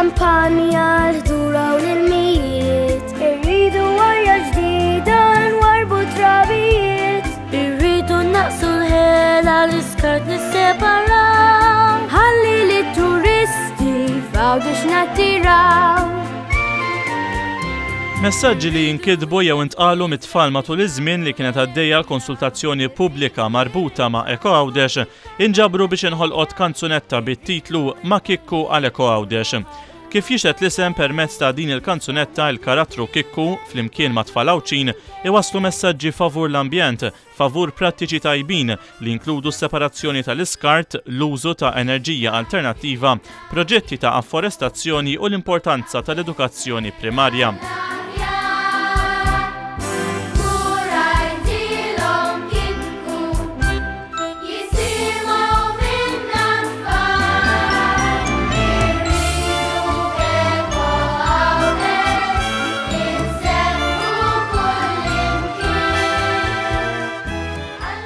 kampanja l-ħdura u l-ilmijiet. Irridu warja ġdida nwarbu trabijiet. Irridu naqsu l-ħela l-iskart nisseparaw. Ħalli li turisti f'għawdex nattiraw. Messaġġi li jinkitbu jew intqalu mit-tfal matul iż-żmien li kienet għaddejja l-konsultazzjoni pubblika marbuta ma' Eko Għawdex inġabru biex inħolqot kanzunetta bit-titlu Ma' Kikku għal Eko Għawdex. Kif jixet l-isem permezz ta' din il-kanzunetta il-karattru Kikku flimkien ma' tfal Għawċin iwasslu messaġġi favur l-ambjent, favur prattiċi tajbin li inkludu s-separazzjoni tal-iskart, l-użu ta' enerġija alternattiva, proġetti ta' afforestazzjoni u l-importanza tal-edukazzjoni primarja.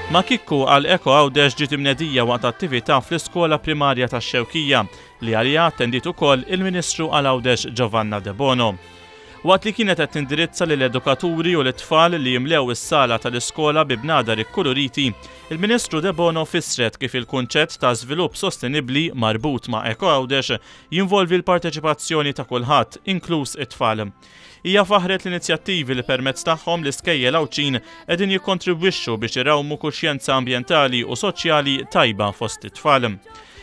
Ma' Kikku għal Eko Għawdex ġiet imnedija waqt attività fl-iskola primarja tax-Xewkija li għaliha attendit ukoll il-Ministru għal Għawdex Giovanna De Bono. Waqt li kienet qed tindirizza lill edukaturi u l-tfal li jimlew is-sala tal-iskola bi bnadar ikkuluriti, il-Ministru De Bono fissret kif il-kunċett ta' żvilupp sostenibbli marbut ma' Eko Għawdex jinvolvi l-parteċipazzjoni ta' kulħadd, inkluż it-tfal. Hija faħret l-inizjattivi li permezz tagħhom l-iskejjel Għawċin qegħdin jikkontribwixxu biex irawmu kuxjenza ambjentali u soċjali tajba fost it-tfal.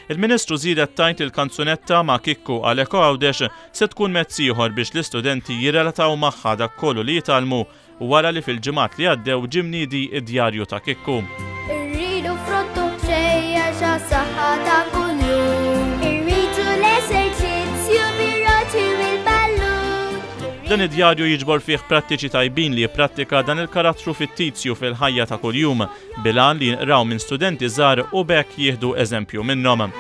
Il-Ministru żiedet tajt il-kanzunetta Ma' Kikku għal Eko Għawdex se tkun mezz ieħor biex l-istudenti jirrelataw magħha dak kollu li jitalmu wara li fil-ġimgħat li għaddew ġie mniedi id-djarju ta' Kikku. Irridu frottu b'xejja xa saħħa ta' kuljum. Irridu l-eserċizzju bir-roti mill-ballun. Dan id-djarju jiġbor fih prattiċi tajbin li jipprattika dan il-karattru fittizju fil-ħajja ta' kuljum bilan li jinqraw minn studenti żgħar u bekk jieħdu eżempju minnhom.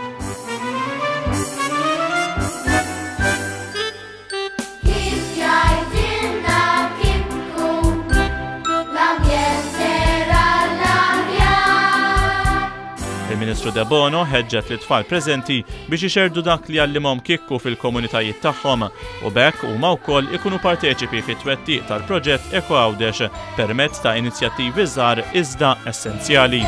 Il-Ministru De Bono ħeġġet l-tfal preżenti biex ixerdu dak li għallimhom Kikku fil-komunitajiet tagħhom u bekk huma wkoll ikunu parteċipi fit-twettiq tal-proġett Eko Għawdex permezz ta' inizjattivi żgħar iżda essenzjali.